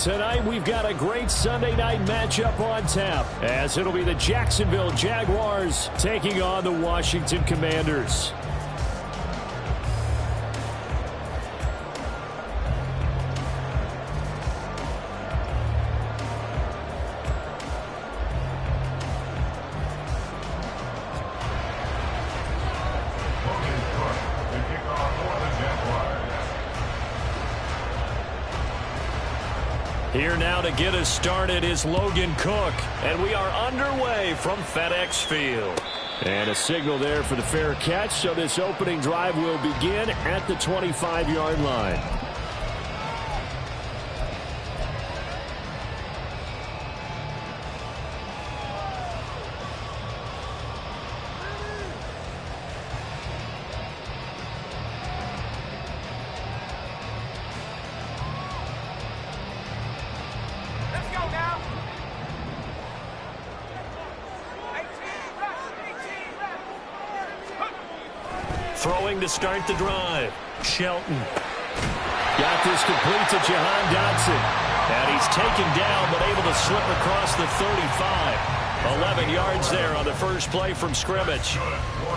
Tonight, we've got a great Sunday night matchup on tap, as it'll be the Jacksonville Jaguars taking on the Washington Commanders. Here now to get us started is Logan Cook, and we are underway from FedEx Field. And a signal there for the fair catch, so this opening drive will begin at the 25-yard line. Throwing to start the drive. Shelton. Got this complete to Jahan Dotson. And he's taken down, but able to slip across the 35. 11 yards there on the first play from scrimmage.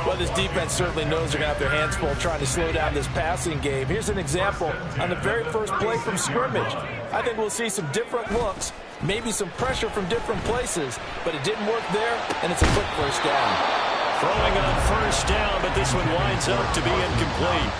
Well, this defense certainly knows they're going to have their hands full trying to slow down this passing game. Here's an example on the very first play from scrimmage. I think we'll see some different looks, maybe some pressure from different places, but it didn't work there, and it's a quick first down. Throwing on first down, but this one winds up to be incomplete.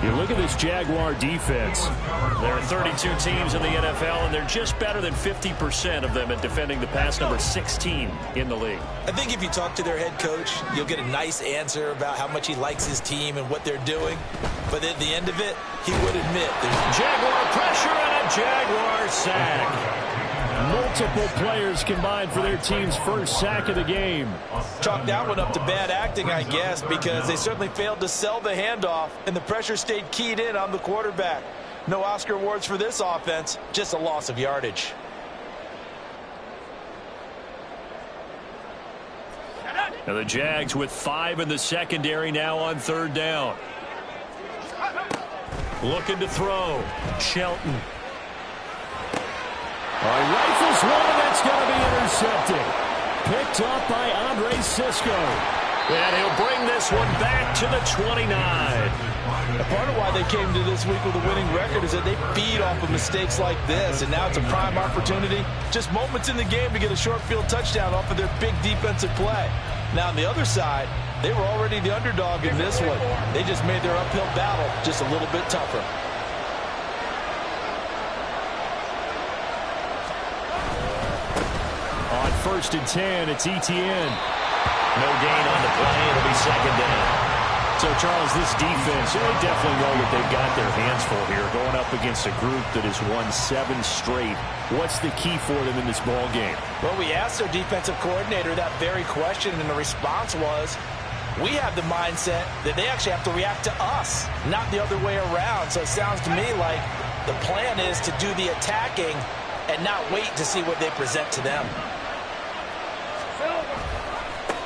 You look at this Jaguar defense. There are 32 teams in the NFL, and they're just better than 50% of them at defending the pass, number 16 in the league. I think if you talk to their head coach, you'll get a nice answer about how much he likes his team and what they're doing. But at the end of it, he would admit there's Jaguar pressure and a Jaguar sack. Multiple players combined for their team's first sack of the game. Chalk that one up to bad acting, I guess, because they certainly failed to sell the handoff, and the pressure stayed keyed in on the quarterback. No Oscar awards for this offense, just a loss of yardage. Now the Jags with 5 in the secondary now on third down. Looking to throw. Shelton. Rifles one, and that's going to be intercepted. Picked up by Andre Sisco. And he'll bring this one back to the 29. Part of why they came to this week with a winning record is that they feed off of mistakes like this, and now it's a prime opportunity. Just moments in the game to get a short field touchdown off of their big defensive play. Now on the other side, they were already the underdog in this one. They just made their uphill battle just a little bit tougher. On 1st and 10, it's Etienne. No gain on the play. It'll be second down. So, Charles, this defense, they definitely know that they've got their hands full here, going up against a group that has won 7 straight. What's the key for them in this ball game? Well, we asked their defensive coordinator that very question, and the response was, we have the mindset that they actually have to react to us, not the other way around. So it sounds to me like the plan is to do the attacking and not wait to see what they present to them.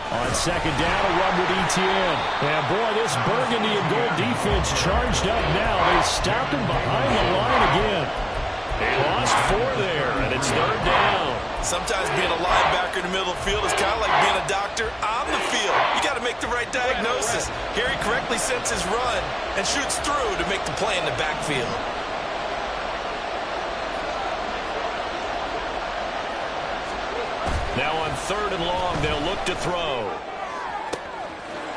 On second down, a run with Etienne. And, boy, this burgundy and gold defense charged up now. They stopped him behind the line again. They lost 4 there, and it's third down. Sometimes being a linebacker in the middle of the field is kind of like being a doctor on the field. You got to make the right diagnosis. Here he correctly sets his run and shoots through to make the play in the backfield. Now on third and long, they'll look to throw.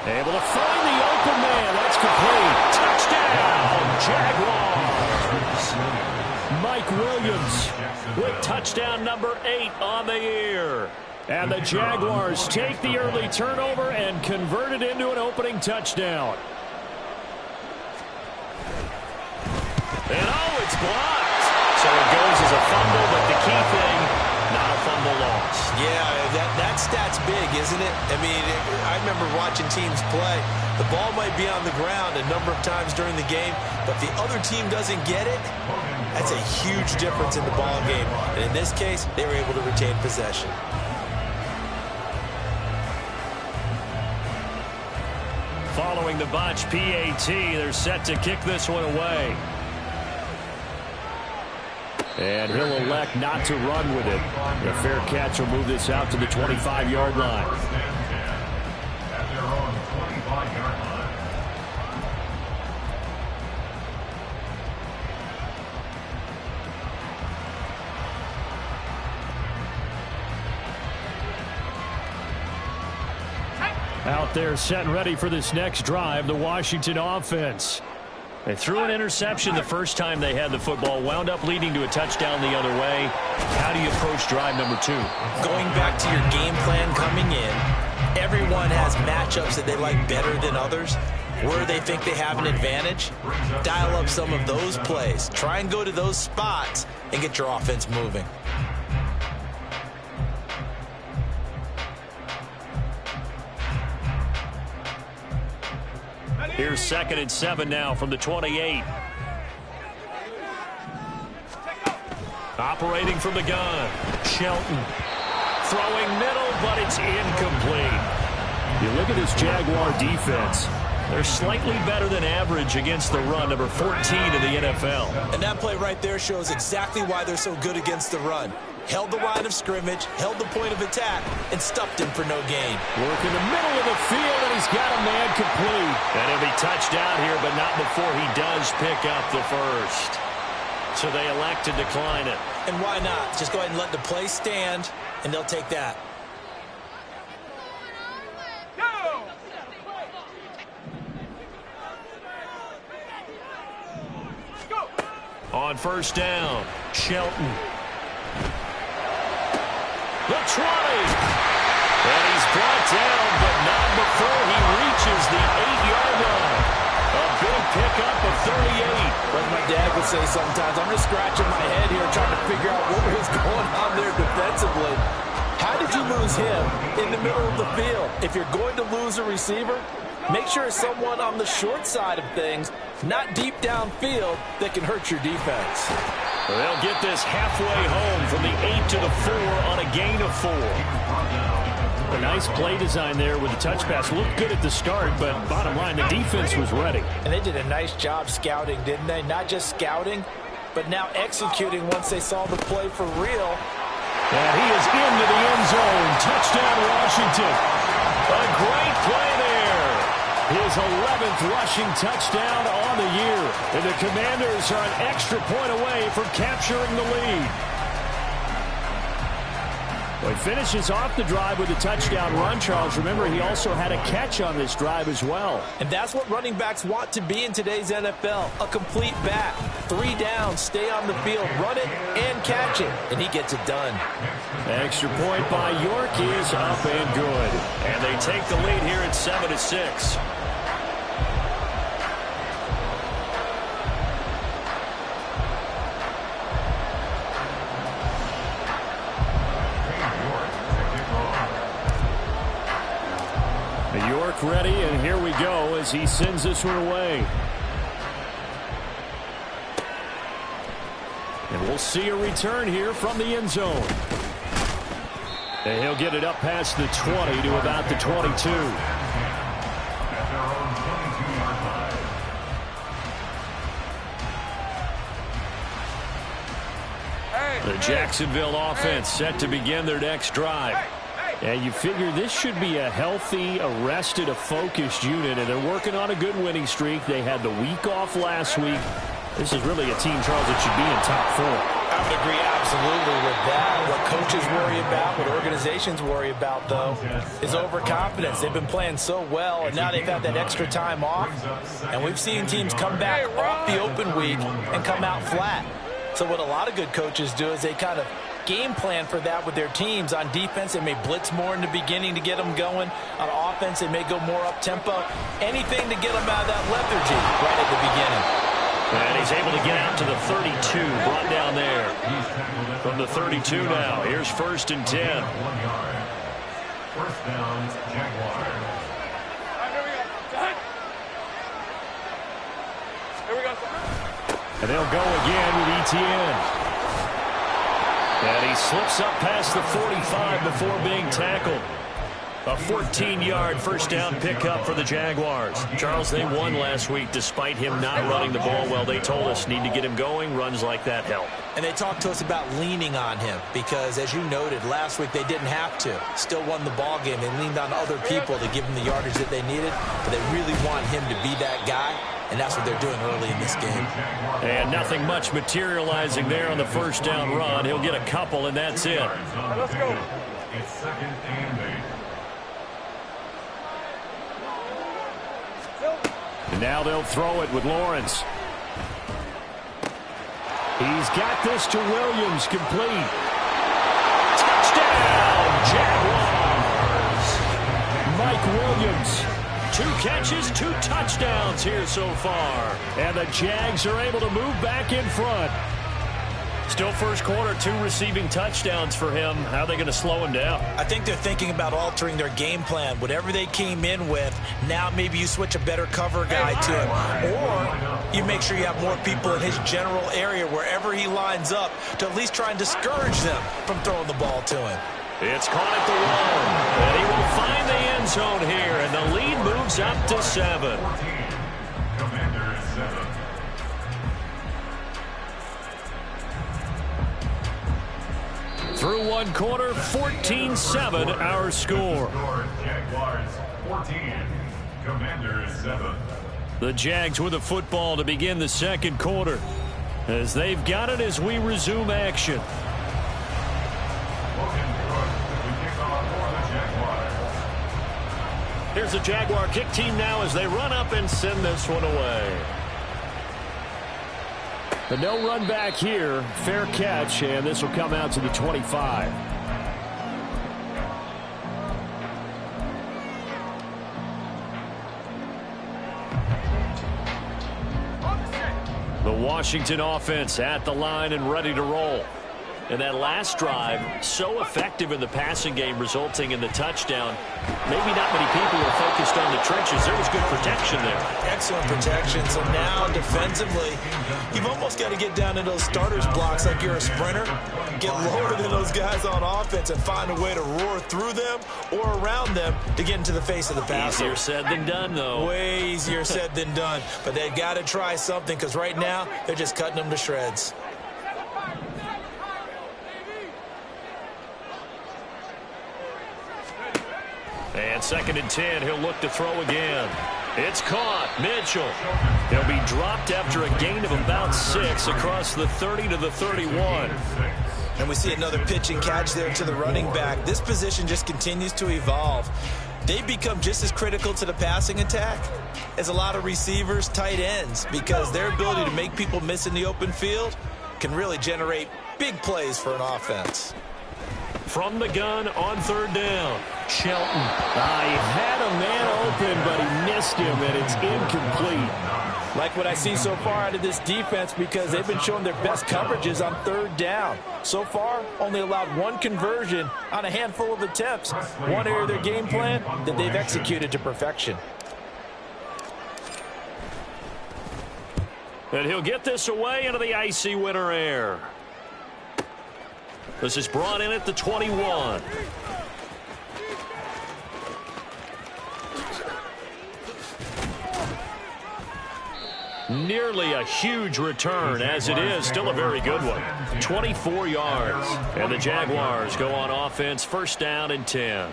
Able to find the open man. That's complete. Touchdown, Jaguars. Mike Williams with touchdown number 8 on the year. And the Jaguars take the early turnover and convert it into an opening touchdown. And oh, it's blocked. So it goes as a fumble, but the key thing, not a fumble loss. Yeah, that stat's big, isn't it? I mean, I remember watching teams play. The ball might be on the ground a number of times during the game, but if the other team doesn't get it, that's a huge difference in the ball game. And in this case, they were able to retain possession. Following the botch PAT, they're set to kick this one away. And he'll elect not to run with it. A fair catch will move this out to the 25-yard line. Out there set and ready for this next drive, the Washington offense. They threw an interception the first time they had the football, wound up leading to a touchdown the other way. How do you approach drive number 2? Going back to your game plan coming in, everyone has matchups that they like better than others. Where they think they have an advantage, dial up some of those plays. Try and go to those spots and get your offense moving. Here's 2nd and 7 now from the 28. Operating from the gun. Shelton. Throwing middle, but it's incomplete. You look at this Jaguar defense. They're slightly better than average against the run, number 14 in the NFL. And that play right there shows exactly why they're so good against the run. Held the line of scrimmage, held the point of attack, and stuffed him for no gain. Work in the middle of the field, and he's got a man complete. And he'll be touched down here, but not before he does pick up the first. So they elect to decline it. And why not? Just go ahead and let the play stand, and they'll take that. On first down, Shelton. The 20. And he's brought down, but not before he reaches the 8-yard line. A big pickup of 38. Like my dad would say sometimes, I'm just scratching my head here trying to figure out what was going on there defensively. How did you lose him in the middle of the field? If you're going to lose a receiver, make sure it's someone on the short side of things, not deep downfield, that can hurt your defense. They'll get this halfway home from the 8 to the 4 on a gain of 4. A nice play design there with the touch pass. Looked good at the start, but bottom line, the defense was ready. And they did a nice job scouting, didn't they? Not just scouting, but now executing once they saw the play for real. And he is into the end zone. Touchdown, Washington. A great play there. His 11th rushing touchdown on the year. And the Commanders are an extra point away from capturing the lead. Well, he finishes off the drive with a touchdown run, Charles. Remember, he also had a catch on this drive as well. And that's what running backs want to be in today's NFL. A complete back. 3 downs, stay on the field, run it, and catch it. And he gets it done. Extra point by York is up and good. And they take the lead here at 7-6. York ready, and here we go as he sends this one away. And we'll see a return here from the end zone. And he'll get it up past the 20 to about the 22. The Jacksonville offense set to begin their next drive. And you figure this should be a healthy, a focused unit, and they're working on a good winning streak. They had the week off last week. This is really a team, Charles, that should be in top 4. I would agree absolutely with that. What coaches worry about, what organizations worry about, though, is overconfidence. They've been playing so well, and now they've had that extra time off. And we've seen teams come back off the open week and come out flat. So what a lot of good coaches do is they kind of game plan for that with their teams. On defense, they may blitz more in the beginning to get them going. On offense, they may go more up-tempo. Anything to get them out of that lethargy right at the beginning. And he's able to get out to the 32, brought down there. From the 32 now, here's 1st and 10. First down, Jaguars. Here we go. And they'll go again with Etienne. And he slips up past the 45 before being tackled. A 14-yard first down pickup for the Jaguars. Charles, they won last week despite him not running the ball well. They told us need to get him going. Runs like that help. And they talked to us about leaning on him because, as you noted, last week they didn't have to. Still won the ball game. They leaned on other people to give him the yardage that they needed, but they really want him to be that guy, and that's what they're doing early in this game. And nothing much materializing there on the first down run. He'll get a couple, and that's it. Let's go. It's 2nd and 8. And now they'll throw it with Lawrence. He's got this to Williams, complete. Touchdown, Jaguars! Mike Williams, 2 catches, 2 touchdowns here so far. And the Jags are able to move back in front. Still first quarter, 2 receiving touchdowns for him. How are they going to slow him down? I think they're thinking about altering their game plan. Whatever they came in with, now maybe you switch a better cover guy to him. Or you make sure you have more people in his general area wherever he lines up to at least try and discourage them from throwing the ball to him. It's caught at the 1. And he will find the end zone here. And the lead moves up to 7. Commanders 7. Through 1 quarter, 14-7 our score. Jaguars 14. Commanders 7. The Jags with the football to begin the second quarter, as they've got it as we resume action. Logan Cook to kick off for the Jaguars. Here's the Jaguar kick team now as they run up and send this one away. But no run back here. Fair catch, and this will come out to the 25. The Washington offense at the line and ready to roll. And that last drive, so effective in the passing game, resulting in the touchdown. Maybe not many people were focused on the trenches. There was good protection there. Excellent protection. So now defensively, you've almost got to get down into those starters blocks like you're a sprinter. Get lower than those guys on offense and find a way to roar through them or around them to get into the face of the passer. Easier said than done, though. Way easier said than done. But they've got to try something because right now they're just cutting them to shreds. And 2nd and 10, he'll look to throw again. It's caught. Mitchell. He'll be dropped after a gain of about 6 across the 30 to the 31. And we see another pitch and catch there to the running back. This position just continues to evolve. They become just as critical to the passing attack as a lot of receivers, tight ends, because their ability to make people miss in the open field can really generate big plays for an offense. From the gun on 3rd down. Shelton. He had a man open, but he missed him, and it's incomplete. Like what I see so far out of this defense because they've been showing their best coverages on 3rd down. So far, only allowed 1 conversion on a handful of attempts. One area of their game plan that they've executed to perfection. And he'll get this away into the icy winter air. This is brought in at the 21. Nearly a huge return, as it is still a very good one. 24 yards. And the Jaguars go on offense, 1st down and 10.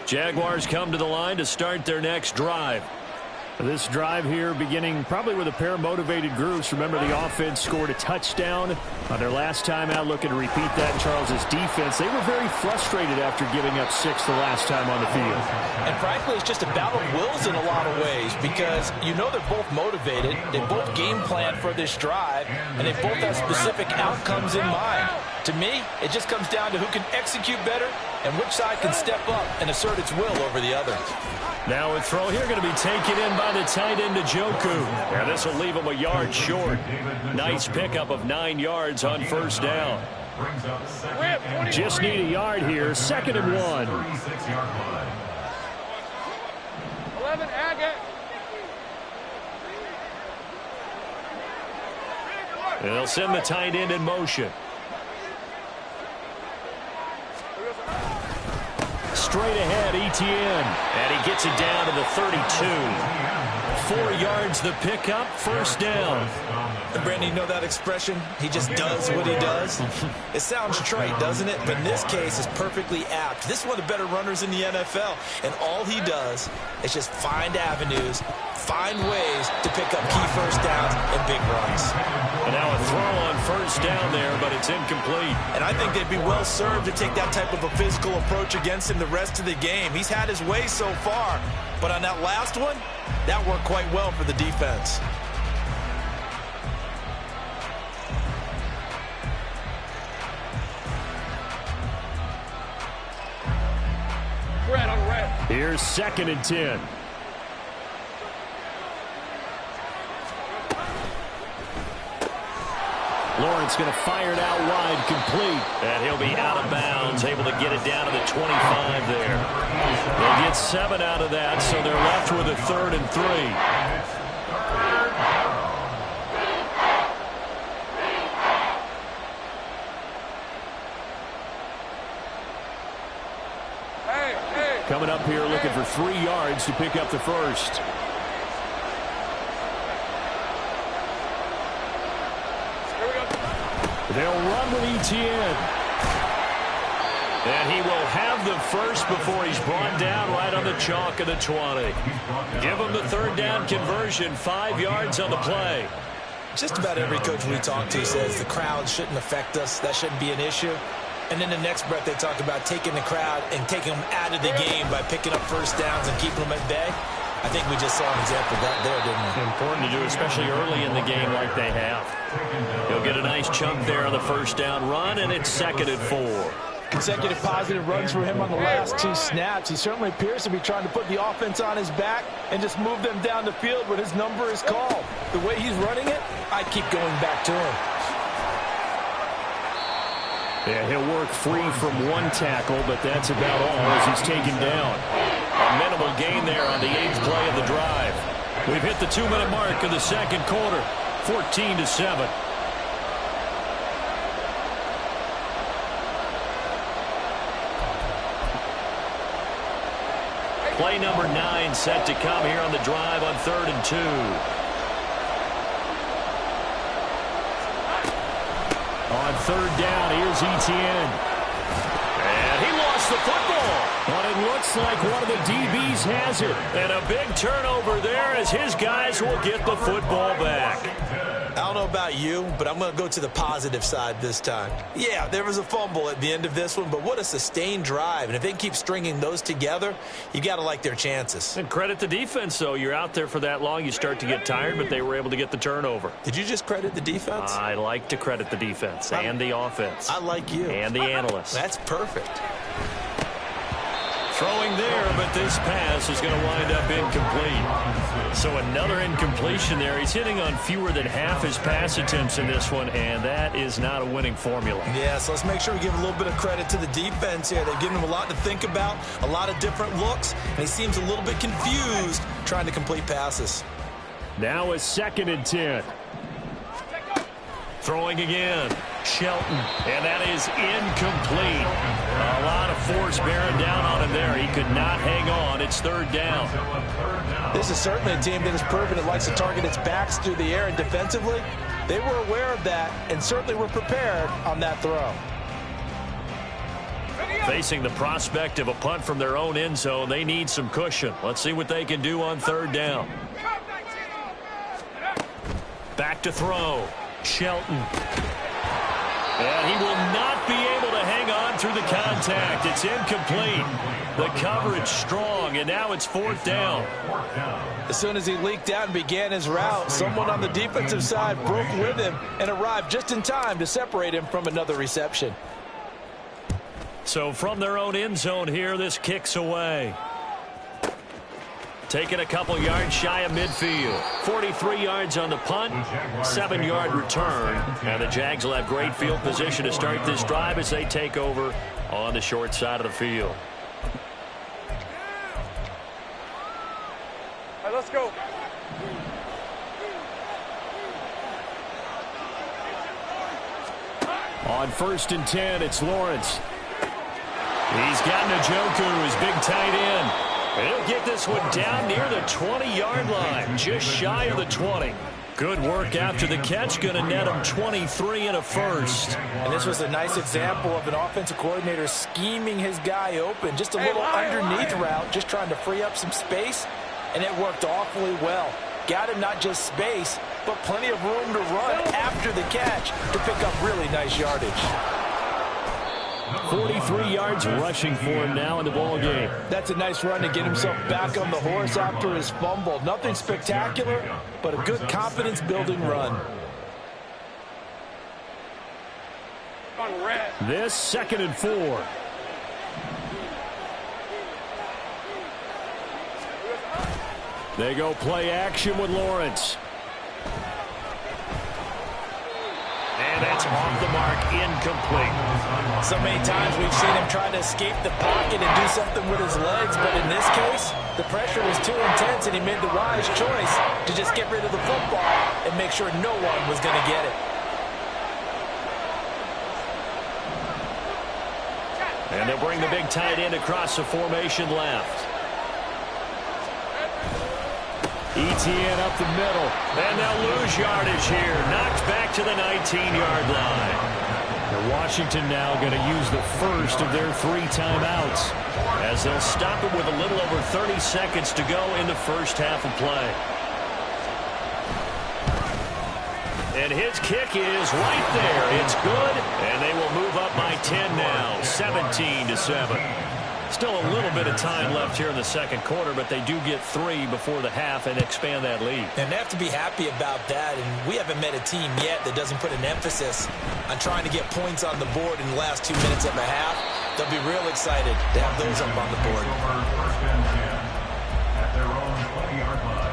Jaguars come to the line to start their next drive. This drive here beginning probably with a pair of motivated groups. Remember, the offense scored a touchdown on their last time out. Looking to repeat that in Charles's defense. They were very frustrated after giving up 6 the last time on the field. And frankly, it's just a battle of wills in a lot of ways because you know they're both motivated. They both game plan for this drive, and they both have specific outcomes in mind. To me, it just comes down to who can execute better and which side can step up and assert its will over the other. Now a throw here going to be taken in by the tight end Njoku. Yeah, this will leave him a yard short. Nice pickup of 9 yards on 1st down. Just need a yard here. 2nd and 1. 11, Agate. They'll send the tight end in motion. Straight ahead, Etienne. And he gets it down to the 32. 4 yards the pickup, first down. And Brandon, you know that expression? He just does what he does. It sounds trite, doesn't it? But in this case, it's perfectly apt. This is one of the better runners in the NFL. And all he does is just find avenues, find ways to pick up key first downs and big runs. And now a throw on first down there, but it's incomplete. And I think they'd be well served to take that type of a physical approach against him the rest of the game. He's had his way so far. But on that last one, that worked quite well for the defense. Red on red. Here's 2nd and 10. Lawrence going to fire it out wide, complete. And he'll be out of bounds, able to get it down to the 25 there. They get 7 out of that, so they're left with a 3rd and 3. Coming up here looking for 3 yards to pick up the first. They'll run with Etienne. And he will have the first before he's brought down right on the chalk of the 20. Give him the 3rd down conversion, 5 yards on the play. Just about every coach we talk to says the crowd shouldn't affect us. That shouldn't be an issue. And then the next breath they talk about taking the crowd and taking them out of the game by picking up first downs and keeping them at bay. I think we just saw an example of that there, didn't we? Important to do, especially early in the game like they have. He'll get a nice chunk there on the first down run, and it's 2nd and 4. Consecutive positive runs for him on the last 2 snaps. He certainly appears to be trying to put the offense on his back and just move them down the field when his number is called. The way he's running it, I keep going back to him. Yeah, he'll work free from 1 tackle, but that's about all as he's taken down. A minimal gain there on the 8th play of the drive. We've hit the 2-minute mark of the 2nd quarter, 14-7. Play number 9 set to come here on the drive on 3rd and 2. On 3rd down, here's Etienne. And he lost the football. But it looks like one of the DBs has it. And a big turnover there as his guys will get the football back. I don't know about you, but I'm going to go to the positive side this time. Yeah, there was a fumble at the end of this one, but what a sustained drive. And if they can keep stringing those together, you got to like their chances. And credit the defense, though. You're out there for that long, you start to get tired, but they were able to get the turnover. Did you just credit the defense? I like to credit the defense and the offense. I like you. And the analysts. That's perfect. Throwing there, but this pass is going to wind up incomplete. So another incompletion there. He's hitting on fewer than half his pass attempts in this one, and that is not a winning formula. Yeah, so let's make sure we give a little bit of credit to the defense here. They've given him a lot to think about, a lot of different looks, and he seems a little bit confused trying to complete passes. Now a 2nd and 10. Throwing again. Shelton. And that is incomplete. A lot of force bearing down on him there. He could not hang on. It's 3rd down. This is certainly a team that is proven it likes to target its backs through the air, and defensively, they were aware of that and certainly were prepared on that throw. Facing the prospect of a punt from their own end zone, they need some cushion. Let's see what they can do on 3rd down. Back to throw. Shelton. And he will not be able to hang on through the contact. It's incomplete. The coverage strong, and now it's 4th down. As soon as he leaked out and began his route, someone on the defensive side broke with him and arrived just in time to separate him from another reception. So from their own end zone here, this kicks away. Taking a couple yards shy of midfield. 43 yards on the punt, 7-yard return. And the Jags will have great field position to start this drive as they take over on the short side of the field. All right, let's go. On 1st and 10, it's Lawrence. He's got Njoku, his big tight end. He'll get this one down near the 20-yard line, just shy of the 20. Good work after the catch, going to net him 23 and a first. And this was a nice example of an offensive coordinator scheming his guy open. Just a little underneath route, just trying to free up some space, and it worked awfully well. Got him not just space, but plenty of room to run after the catch to pick up really nice yardage. 43 yards rushing for him now in the ball game. That's a nice run to get himself back on the horse after his fumble. Nothing spectacular, but a good confidence-building run. This 2nd and 4. They go play action with Lawrence. And that's off the mark, incomplete. So many times we've seen him try to escape the pocket and do something with his legs, but in this case, the pressure was too intense and he made the wise choice to just get rid of the football and make sure no one was going to get it. And they'll bring the big tight end across the formation left. ETN up the middle, and they'll lose yardage here. Knocked back to the 19-yard line. And Washington now going to use the first of their 3 timeouts as they'll stop it with a little over 30 seconds to go in the first half of play. And his kick is right there. It's good, and they will move up by 10 now, 17-7. Still a little bit of time left here in the 2nd quarter, but they do get 3 before the half and expand that lead. And they have to be happy about that, and we haven't met a team yet that doesn't put an emphasis on trying to get points on the board in the last 2 minutes of a half. They'll be real excited to have those up on the board. At their own 20-yard line.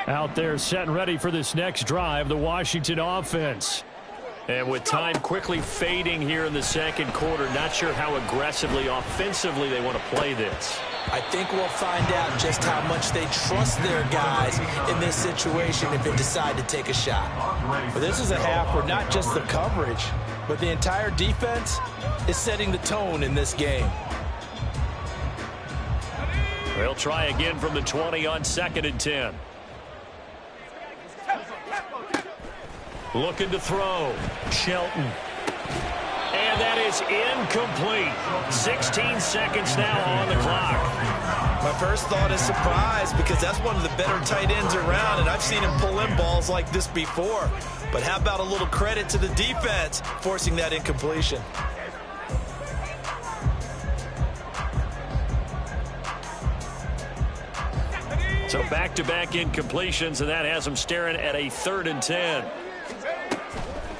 Out there set and ready for this next drive, the Washington offense. And with time quickly fading here in the 2nd quarter, not sure how aggressively, offensively they want to play this. I think we'll find out just how much they trust their guys in this situation if they decide to take a shot. But this is a half where not just the coverage, but the entire defense is setting the tone in this game. They'll try again from the 20 on 2nd and 10. Looking to throw. Shelton. And that is incomplete. 16 seconds now on the clock. My first thought is surprise because that's one of the better tight ends around, and I've seen him pull in balls like this before. But how about a little credit to the defense forcing that incompletion? So back-to-back incompletions, and that has them staring at a 3rd and 10.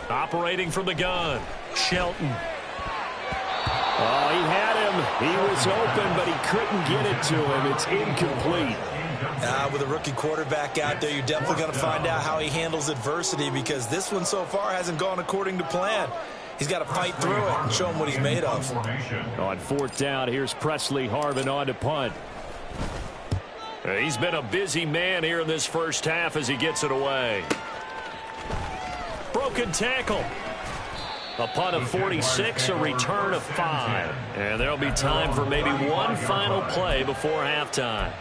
Operating from the gun, Shelton. Oh, he had him. He was open, but he couldn't get it to him. It's incomplete. With a rookie quarterback out there, you're definitely going to find out how he handles adversity because this one so far hasn't gone according to plan. He's got to fight through it and show him what he's made of. On 4th down, here's Presley Harvin on to punt. He's been a busy man here in this first half as he gets it away. Broken tackle. A punt of 46, a return of 5. And there'll be time for maybe one final play before halftime.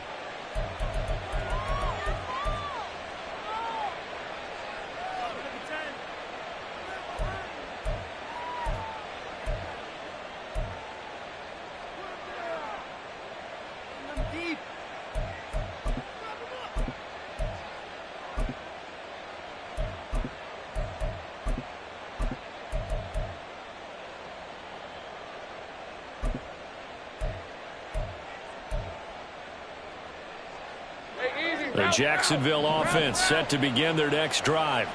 The Jacksonville offense set to begin their next drive.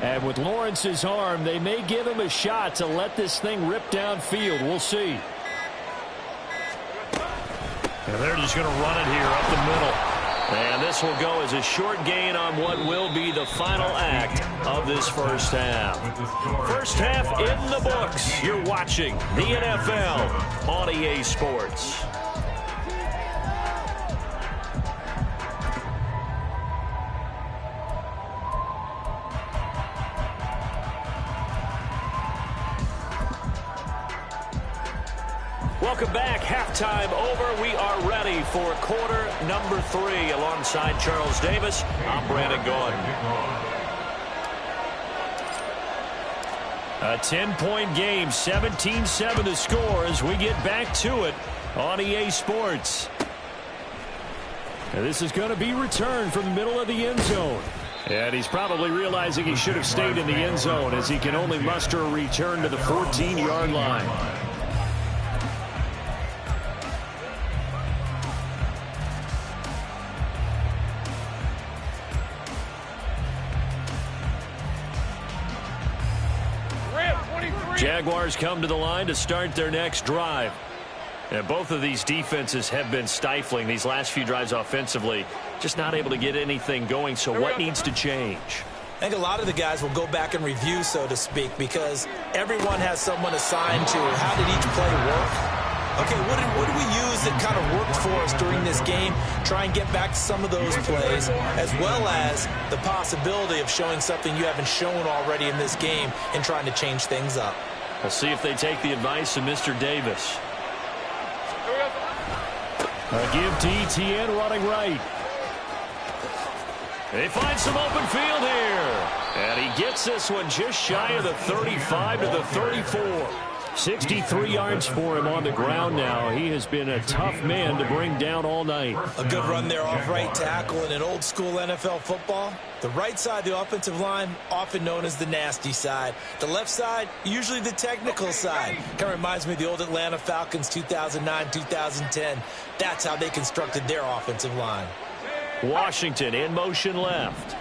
And with Lawrence's arm, they may give him a shot to let this thing rip downfield. We'll see. And they're just going to run it here up the middle. And this will go as a short gain on what will be the final act of this first half. First half in the books. You're watching the NFL on EA Sports. Welcome back. Halftime over. We are ready for quarter number 3. Alongside Charles Davis, I'm Brandon Gaudin. A 10-point game, 17-7 the score as we get back to it on EA Sports. And this is going to be returned from the middle of the end zone. And he's probably realizing he should have stayed in the end zone as he can only muster a return to the 14-yard line. Jaguars come to the line to start their next drive. And both of these defenses have been stifling these last few drives offensively. Just not able to get anything going, so what needs to change? I think a lot of the guys will go back and review, so to speak, because everyone has someone assigned to how did each play work. Okay, what did we use that kind of worked for us during this game? Try and get back to some of those plays, as well as the possibility of showing something you haven't shown already in this game and trying to change things up. We'll see if they take the advice of Mr. Davis. A give to Etienne running right. They find some open field here. And he gets this one just shy of the 35 to the 34. 63 yards for him on the ground now. He has been a tough man to bring down all night. A good run there off right tackle in an old school NFL football. The right side, the offensive line, often known as the nasty side. The left side, usually the technical side. Kind of reminds me of the old Atlanta Falcons 2009, 2010. That's how they constructed their offensive line. Washington in motion left.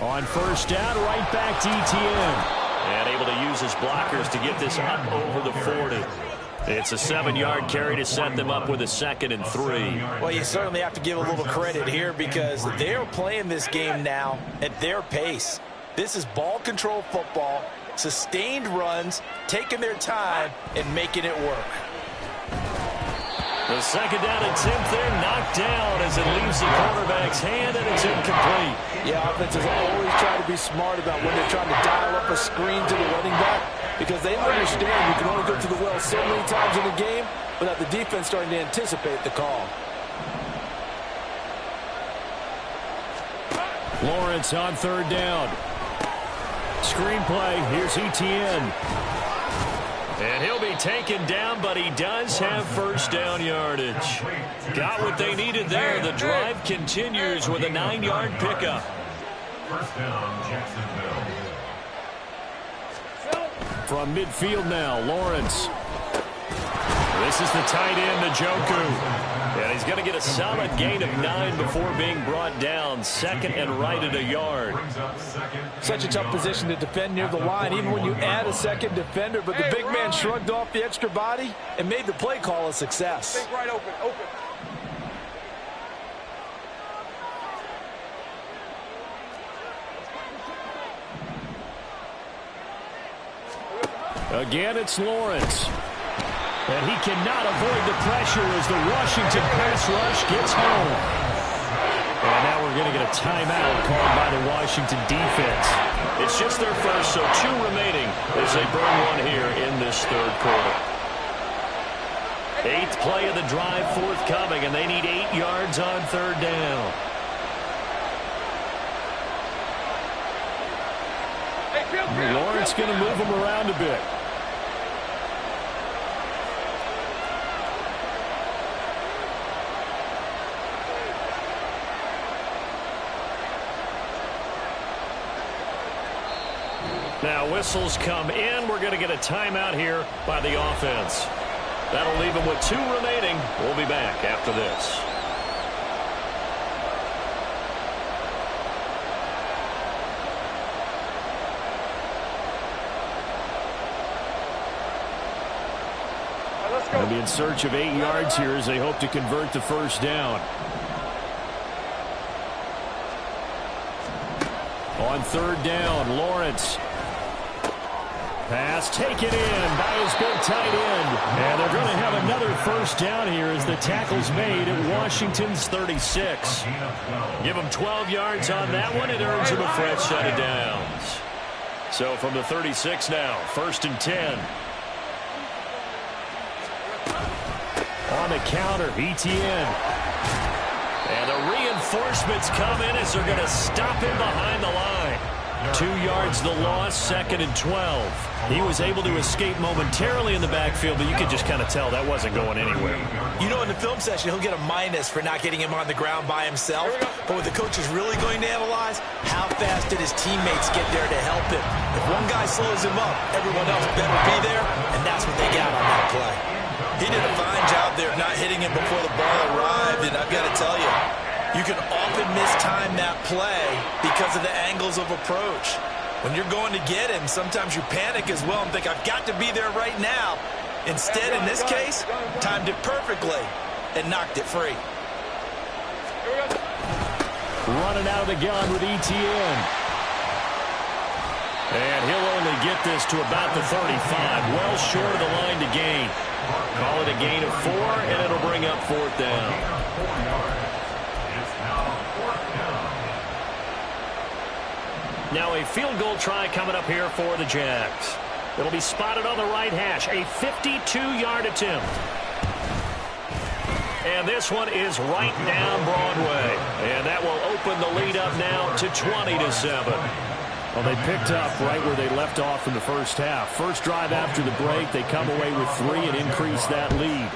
On first down, right back to Etienne. And able to use his blockers to get this up over the 40. It's a 7-yard carry to set them up with a 2nd and 3. Well, you certainly have to give a little credit here because they're playing this game now at their pace. This is ball control football, sustained runs, taking their time, and making it work. The 2nd down attempt there knocked down as it leaves the quarterback's hand, and it's incomplete. Yeah, offenses always try to be smart about when they're trying to dial up a screen to the running back because they understand you can only go to the well so many times in the game without the defense starting to anticipate the call. Lawrence on 3rd down. Screenplay, here's Etienne. And he'll be taken down, but he does have first down yardage. Got what they needed there. The drive continues with a 9-yard pickup. First down, Jacksonville. From midfield now, Lawrence. This is the tight end, Njoku. And he's going to get a solid gain of 9 before being brought down. 2nd and right at a yard. Such a tough position to defend near the line, even when you add a second defender. But the big man shrugged off the extra body and made the play call a success. Think right open. Again, it's Lawrence. And he cannot avoid the pressure as the Washington pass rush gets home. And now we're going to get a timeout called by the Washington defense. It's just their first, so 2 remaining as they burn one here in this 3rd quarter. 8th play of the drive forthcoming, and they need 8 yards on 3rd down. Lawrence going to move him around a bit. Now whistles come in. We're going to get a timeout here by the offense. That'll leave them with 2 remaining. We'll be back after this. They'll be in search of 8 yards here as they hope to convert the first down. On third down, Lawrence. Pass taken in by his big tight end. And they're going to have another first down here as the tackle's made at Washington's 36. Give him 12 yards on that one. It earns him a fresh set of downs. So from the 36 now, 1st and 10. On the counter, ETN. And the reinforcements come in as they're going to stop him behind the line. 2 yards the loss, 2nd and 12. He was able to escape momentarily in the backfield, but you could just kind of tell that wasn't going anywhere. You know, in the film session, he'll get a minus for not getting him on the ground by himself. But what the coach is really going to analyze, how fast did his teammates get there to help him? If one guy slows him up, everyone else better be there, and that's what they got on that play. He did a fine job there of not hitting him before the ball arrived, and I've got to tell you, you can often mistime that play because of the angles of approach. When you're going to get him, sometimes you panic as well and think, I've got to be there right now. Instead, in this case, timed it perfectly and knocked it free. Running out of the gun with ETN. And he'll only get this to about the 35. Well short of the line to gain. Call it a gain of 4, and it'll bring up 4th down. Now a field goal try coming up here for the Jags. It'll be spotted on the right hash. A 52-yard attempt. And this one is right down Broadway. And that will open the lead up now to 20-7. Well, they picked up right where they left off in the first half. First drive after the break, they come away with 3 and increase that lead.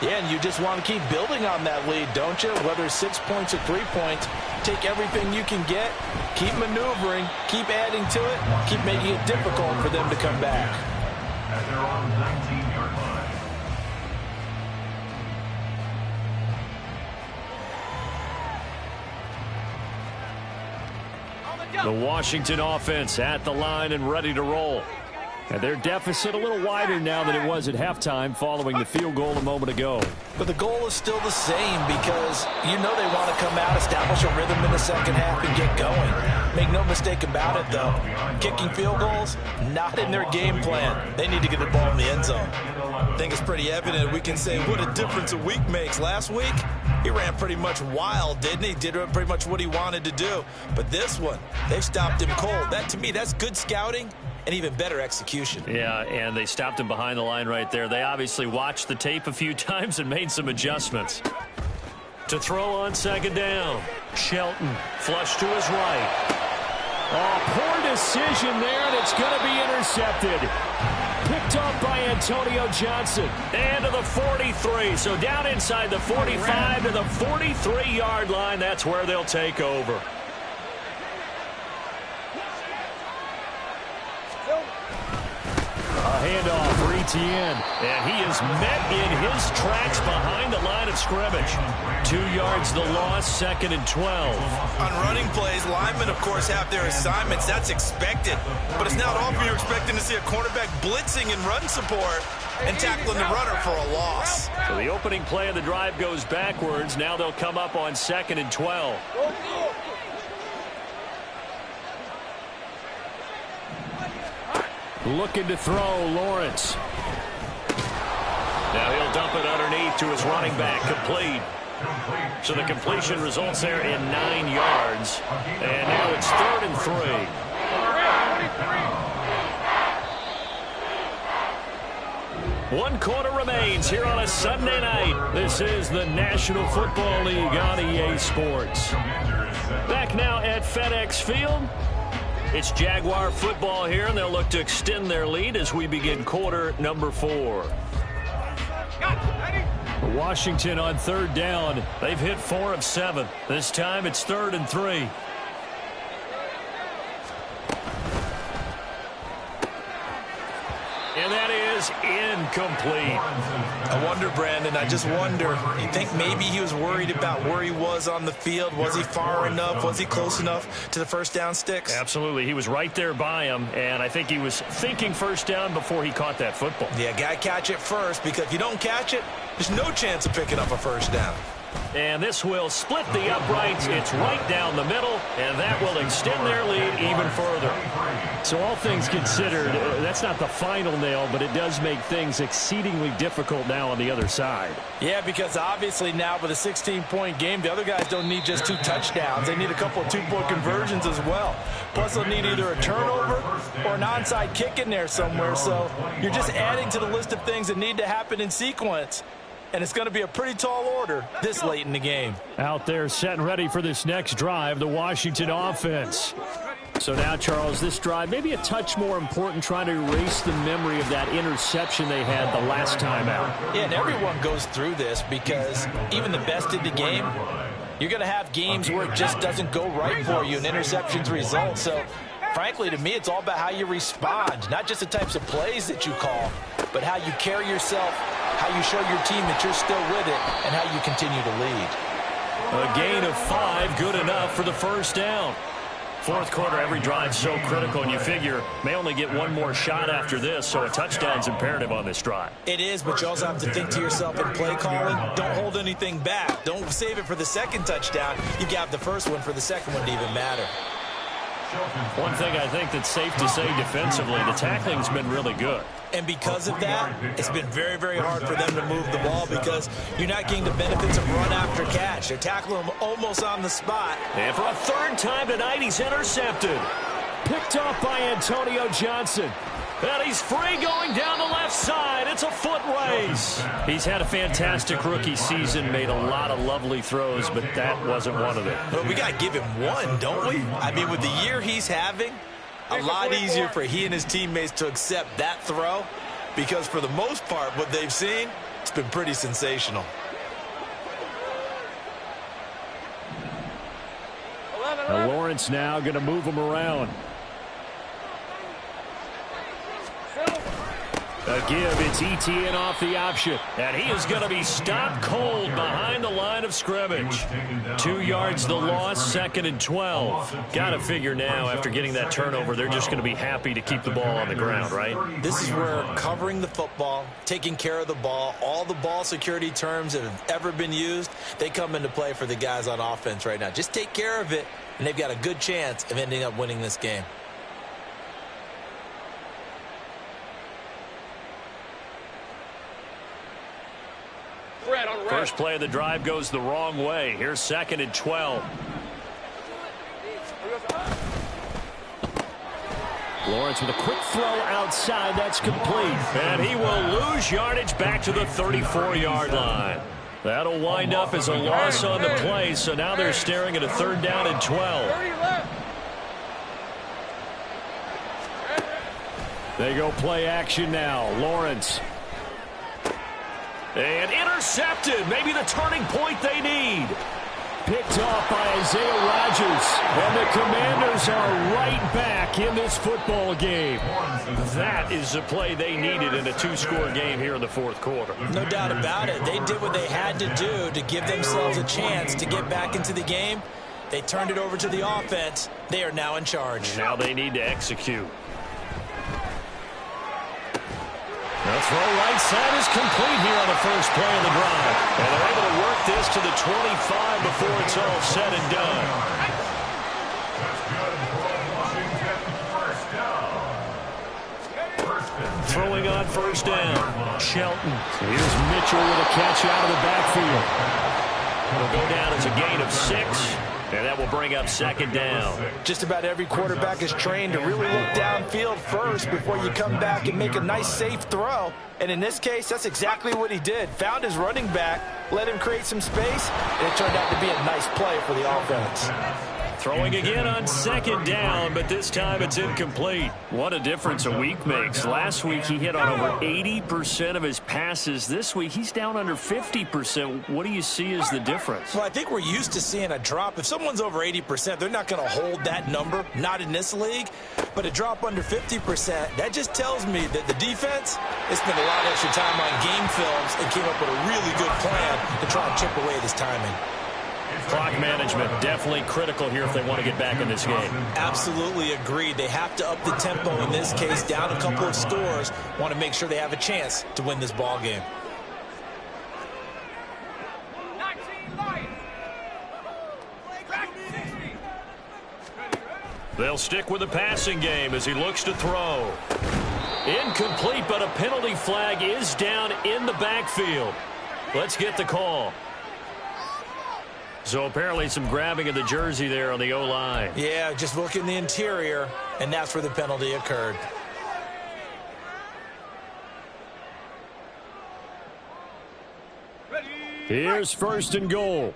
Yeah, and you just want to keep building on that lead, don't you? Whether 6 points or 3 points, take everything you can get, keep maneuvering, keep adding to it, keep making it difficult for them to come back. At their own 19-yard line. The Washington offense at the line and ready to roll. And their deficit a little wider now than it was at halftime following the field goal a moment ago. But the goal is still the same because you know they want to come out, establish a rhythm in the second half, and get going. Make no mistake about it, though. Kicking field goals, not in their game plan. They need to get the ball in the end zone. I think it's pretty evident. We can say what a difference a week makes. Last week, he ran pretty much wild, didn't he? Did pretty much what he wanted to do. But this one, they stopped him cold. That, to me, that's good scouting. And even better execution. Yeah, and they stopped him behind the line right there. They obviously watched the tape a few times and made some adjustments. To throw on second down. Shelton, flush to his right. Oh, poor decision there, and it's going to be intercepted. Picked up by Antonio Johnson. And to the 43. So down inside the 45 to the 43-yard line. That's where they'll take over. A handoff for ETN, and he is met in his tracks behind the line of scrimmage. 2 yards the loss, 2nd and 12. On running plays, linemen, of course, have their assignments. That's expected. But it's not often you're expecting to see a cornerback blitzing and run support and tackling the runner for a loss. So the opening play of the drive goes backwards. Now they'll come up on 2nd and 12. Looking to throw, Lawrence. Now he'll dump it underneath to his running back, complete. So the completion results there in 9 yards. And now it's 3rd and 3. 1 quarter remains here on a Sunday night. This is the National Football League on EA Sports. Back now at FedEx Field. It's Jaguar football here, and they'll look to extend their lead as we begin quarter number 4. Washington on 3rd down. They've hit 4 of 7. This time it's 3rd and 3. And that is incomplete. I wonder, Brandon, I just wonder, you think maybe he was worried about where he was on the field? Was he far enough? Was he close enough to the first down sticks? Absolutely. He was right there by him, and I think he was thinking first down before he caught that football. Yeah, got to catch it first, because if you don't catch it, there's no chance of picking up a first down. And this will split the uprights. It's right down the middle, and that will extend their lead even further. So all things considered, that's not the final nail, but it does make things exceedingly difficult now on the other side. Yeah, because obviously now with a 16-point game, the other guys don't need just 2 touchdowns. They need a couple of 2-point conversions as well. Plus, they'll need either a turnover or an onside kick in there somewhere. So you're just adding to the list of things that need to happen in sequence. And it's going to be a pretty tall order this late in the game. Out there set and ready for this next drive, the Washington offense. So now, Charles, this drive maybe a touch more important, trying to erase the memory of that interception they had the last time out. Yeah, and everyone goes through this because even the best in the game, you're going to have games where it just doesn't go right for you and interceptions result. So, frankly, to me, it's all about how you respond, not just the types of plays that you call, but how you carry yourself, how you show your team that you're still with it, and how you continue to lead. A gain of 5, good enough for the first down. Fourth quarter, every drive so critical, and you figure may only get one more shot after this, so a touchdown's imperative on this drive. It is, but you also have to think to yourself in play calling, don't hold anything back. Don't save it for the second touchdown. You got the first one for the second one to even matter. One thing I think that's safe to say defensively, the tackling's been really good. And because of that, it's been very, very hard for them to move the ball because you're not getting the benefits of run after catch. They're tackling him almost on the spot. And for a third time tonight, he's intercepted. Picked off by Antonio Johnson. And he's free going down the left side. It's a foot race. He's had a fantastic rookie season, made a lot of lovely throws, but that wasn't one of them. But we got to give him one, don't we? I mean, with the year he's having, a lot easier for he and his teammates to accept that throw because for the most part, what they've seen, it's been pretty sensational. Now Lawrence now going to move him around. A give, it's ETN off the option. And he is going to be stopped cold behind the line of scrimmage. 2 yards the loss, 2nd and 12. Got to figure now after getting that turnover, they're just going to be happy to keep the ball on the ground, right? This is where covering the football, taking care of the ball, all the ball security terms that have ever been used, they come into play for the guys on offense right now. Just take care of it, and they've got a good chance of ending up winning this game. First play of the drive goes the wrong way. Here's 2nd and 12. Lawrence with a quick throw outside. That's complete. And he will lose yardage back to the 34-yard line. That'll wind up as a loss on the play. So now they're staring at a 3rd down and 12. They go play action now. Lawrence. And intercepted. Maybe the turning point they need. Picked off by Isaiah Rodgers. And the Commanders are right back in this football game. That is the play they needed in a 2-score game here in the 4th quarter. No doubt about it. They did what they had to do to give themselves a chance to get back into the game. They turned it over to the offense. They are now in charge. Now they need to execute. The throw right side is complete here on the first play of the drive. And they're able to work this to the 25 before it's all said and done. Throwing on first down. Shelton. Here's Mitchell with a catch out of the backfield. It'll go down as a gain of 6. And that will bring up 2nd down. Just about every quarterback is trained to really look downfield first before you come back and make a nice, safe throw. And in this case, that's exactly what he did. Found his running back, let him create some space, and it turned out to be a nice play for the offense. Throwing again on second down, but this time it's incomplete. What a difference a week makes. Last week he hit on over 80% of his passes. This week he's down under 50%. What do you see as the difference? Well, I think we're used to seeing a drop. If someone's over 80%, they're not going to hold that number, not in this league. But a drop under 50%, that just tells me that the defense has spent a lot of extra time on game films and came up with a really good plan to try and chip away at his timing. Clock management definitely critical here if they want to get back in this game. Absolutely agreed. They have to up the tempo in this case, down a couple of scores. Want to make sure they have a chance to win this ball game. They'll stick with the passing game as he looks to throw. Incomplete, but a penalty flag is down in the backfield. Let's get the call. So apparently some grabbing of the jersey there on the O-line. Yeah, just look in the interior, and that's where the penalty occurred. Here's first and goal.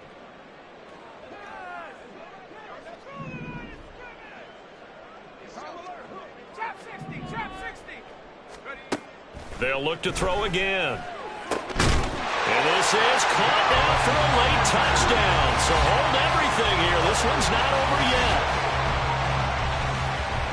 They'll look to throw again. And this is caught now for a late touchdown. So hold everything here. This one's not over yet.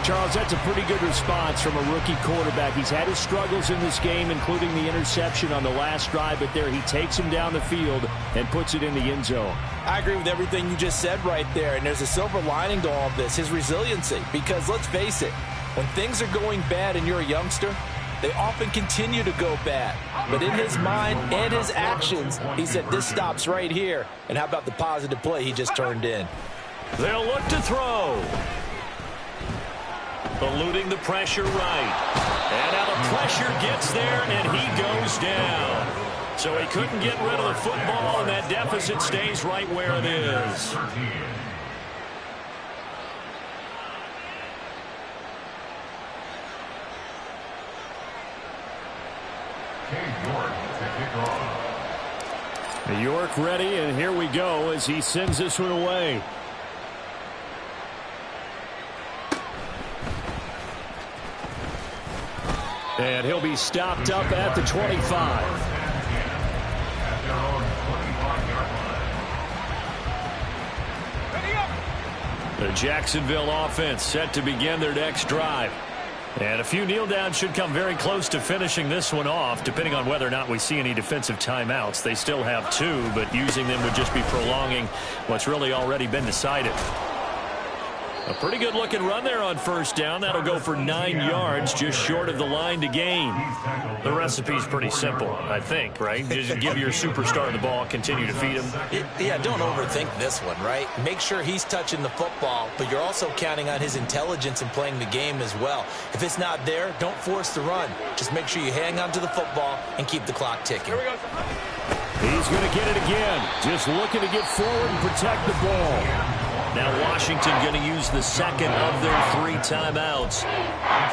Charles, that's a pretty good response from a rookie quarterback. He's had his struggles in this game, including the interception on the last drive, but there he takes him down the field and puts it in the end zone. I agree with everything you just said right there, and there's a silver lining to all of this, his resiliency. Because let's face it, when things are going bad and you're a youngster, they often continue to go bad. But in his mind and his actions, he said this stops right here. And how about the positive play he just turned in? They'll look to throw. Eluding the pressure right. And now the pressure gets there, and he goes down. So he couldn't get rid of the football, and that deficit stays right where it is. York ready, and here we go as he sends this one away. And he'll be stopped up at the 25. The Jacksonville offense set to begin their next drive. And a few kneel downs should come very close to finishing this one off, depending on whether or not we see any defensive timeouts. They still have 2, but using them would just be prolonging what's really already been decided. A pretty good looking run there on first down. That'll go for 9 yards, just short of the line to gain. The recipe's pretty simple, I think, right? Just give your superstar the ball, continue to feed him. Yeah, don't overthink this one, right? Make sure he's touching the football, but you're also counting on his intelligence in playing the game as well. If it's not there, don't force the run. Just make sure you hang on to the football and keep the clock ticking. He's going to get it again. Just looking to get forward and protect the ball. Now Washington going to use the second of their 3 timeouts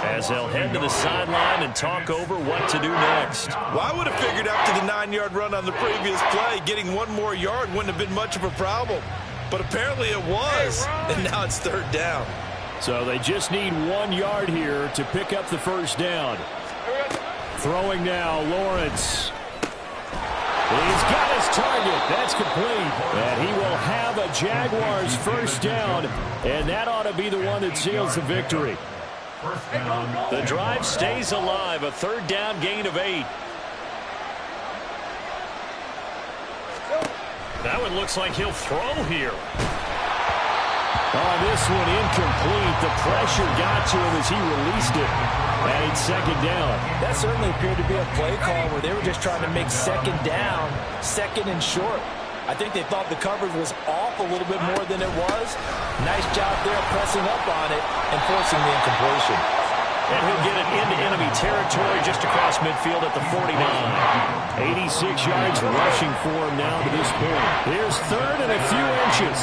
as they'll head to the sideline and talk over what to do next. Well, I would have figured after the 9-yard run on the previous play, getting 1 more yard wouldn't have been much of a problem. But apparently it was, and now it's 3rd down. So they just need 1 yard here to pick up the first down. Throwing now, Lawrence. He's got his target. That's complete. And he will have a Jaguars first down, and that ought to be the one that seals the victory. The drive stays alive. A 3rd down gain of 8. That one looks like he'll throw here. Oh, this one incomplete. The pressure got to him as he released it. And it's 2nd down. That certainly appeared to be a play call where they were just trying to make 2nd down, 2nd and short. I think they thought the coverage was off a little bit more than it was. Nice job there pressing up on it and forcing the incompletion. And he'll get it into enemy territory just across midfield at the 49. 86 yards rushing for him now to this point. Here's 3rd and a few inches.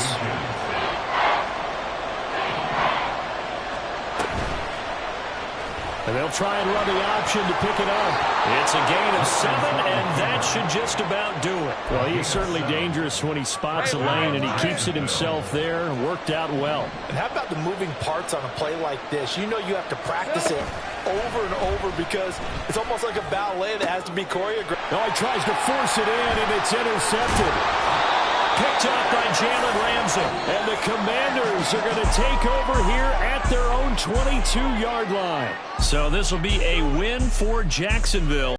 And they'll try and run the option to pick it up. It's a gain of 7, and that should just about do it. Well, he is certainly dangerous when he spots a lane, and he keeps it himself there. Worked out well. And how about the moving parts on a play like this? You know you have to practice it over and over because it's almost like a ballet that has to be choreographed. Oh, he tries to force it in, and it's intercepted. Picked up by Jalen Ramsey. And the Commanders are going to take over here at their own 22-yard line. So this will be a win for Jacksonville.